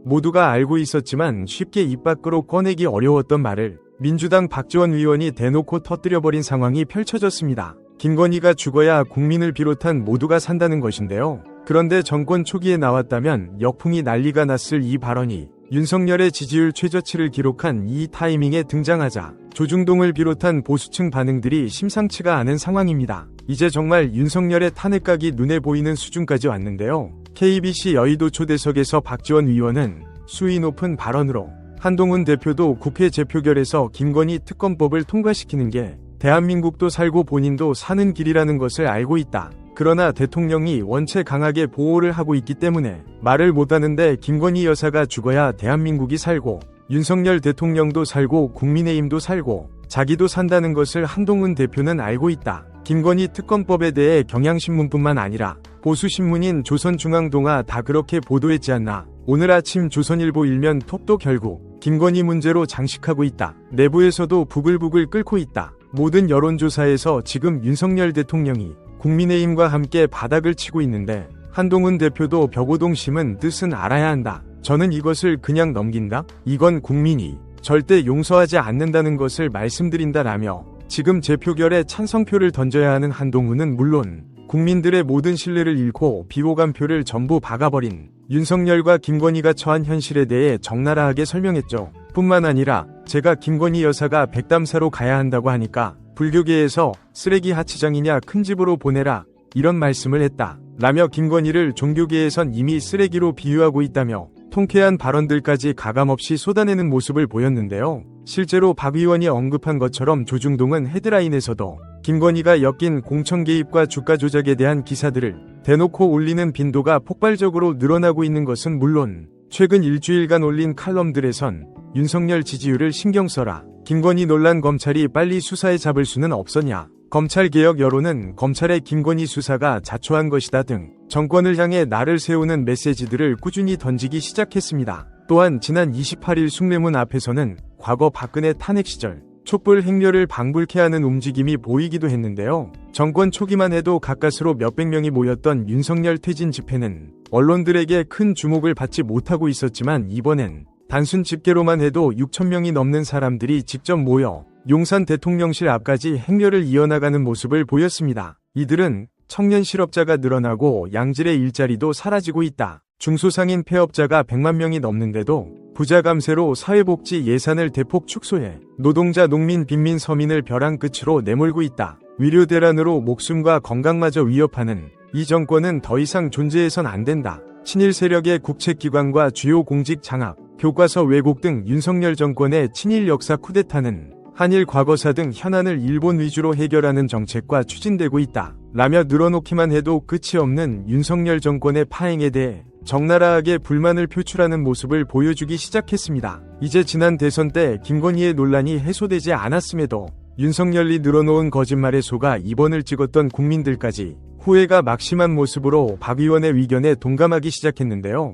모두가 알고 있었지만 쉽게 입 밖으로 꺼내기 어려웠던 말을 민주당 박지원 의원이 대놓고 터뜨려버린 상황이 펼쳐졌습니다. 김건희가 죽어야 국민을 비롯한 모두가 산다는 것인데요. 그런데 정권 초기에 나왔다면 역풍이 난리가 났을 이 발언이 윤석열의 지지율 최저치를 기록한 이 타이밍에 등장하자 조중동을 비롯한 보수층 반응들이 심상치가 않은 상황입니다. 이제 정말 윤석열의 탄핵각이 눈에 보이는 수준까지 왔는데요. KBC 여의도 초대석에서 박지원 의원은 수위 높은 발언으로 한동훈 대표도 국회 재표결에서 김건희 특검법을 통과시키는 게 대한민국도 살고 본인도 사는 길이라는 것을 알고 있다. 그러나 대통령이 원체 강하게 보호를 하고 있기 때문에 말을 못하는데 김건희 여사가 죽어야 대한민국이 살고 윤석열 대통령도 살고 국민의힘도 살고 자기도 산다는 것을 한동훈 대표는 알고 있다. 김건희 특검법에 대해 경향신문뿐만 아니라 보수신문인 조선중앙동아 다 그렇게 보도했지 않나. 오늘 아침 조선일보 일면 톱도 결국 김건희 문제로 장식하고 있다. 내부에서도 부글부글 끓고 있다. 모든 여론조사에서 지금 윤석열 대통령이 국민의힘과 함께 바닥을 치고 있는데 한동훈 대표도 벽오동 심은 뜻은 알아야 한다. 저는 이것을 그냥 넘긴다? 이건 국민이 절대 용서하지 않는다는 것을 말씀드린다라며 지금 재표결에 찬성표를 던져야 하는 한동훈은 물론 국민들의 모든 신뢰를 잃고 비호감표를 전부 박아버린 윤석열과 김건희가 처한 현실에 대해 적나라하게 설명했죠. 뿐만 아니라 제가 김건희 여사가 백담사로 가야 한다고 하니까 불교계에서 쓰레기 하치장이냐 큰 집으로 보내라 이런 말씀을 했다. 라며 김건희를 종교계에선 이미 쓰레기로 비유하고 있다며 통쾌한 발언들까지 가감없이 쏟아내는 모습을 보였는데요. 실제로 박 의원이 언급한 것처럼 조중동은 헤드라인에서도 김건희가 엮인 공천 개입과 주가 조작에 대한 기사들을 대놓고 올리는 빈도가 폭발적으로 늘어나고 있는 것은 물론 최근 일주일간 올린 칼럼들에선 윤석열 지지율을 신경 써라. 김건희 논란 검찰이 빨리 수사에 잡을 수는 없었냐. 검찰개혁 여론은 검찰의 김건희 수사가 자초한 것이다 등 정권을 향해 날을 세우는 메시지들을 꾸준히 던지기 시작했습니다. 또한 지난 28일 숭례문 앞에서는 과거 박근혜 탄핵 시절 촛불 행렬을 방불케 하는 움직임이 보이기도 했는데요. 정권 초기만 해도 가까스로 몇백 명이 모였던 윤석열 퇴진 집회는 언론들에게 큰 주목을 받지 못하고 있었지만 이번엔 단순 집계로만 해도 6천 명이 넘는 사람들이 직접 모여 용산 대통령실 앞까지 행렬을 이어나가는 모습을 보였습니다. 이들은 청년 실업자가 늘어나고 양질의 일자리도 사라지고 있다. 중소상인 폐업자가 100만 명이 넘는데도 부자 감세로 사회복지 예산을 대폭 축소해 노동자, 농민, 빈민, 서민을 벼랑 끝으로 내몰고 있다. 위료 대란으로 목숨과 건강마저 위협하는 이 정권은 더 이상 존재해선 안 된다. 친일 세력의 국책기관과 주요 공직 장악, 교과서 왜곡 등 윤석열 정권의 친일 역사 쿠데타는 한일 과거사 등 현안을 일본 위주로 해결하는 정책과 추진되고 있다. 라며 늘어놓기만 해도 끝이 없는 윤석열 정권의 파행에 대해 적나라하게 불만을 표출하는 모습을 보여주기 시작했습니다. 이제 지난 대선 때 김건희의 논란이 해소되지 않았음에도 윤석열이 늘어놓은 거짓말에 속아 입원을 찍었던 국민들까지 후회가 막심한 모습으로 박 의원의 의견에 동감하기 시작했는데요.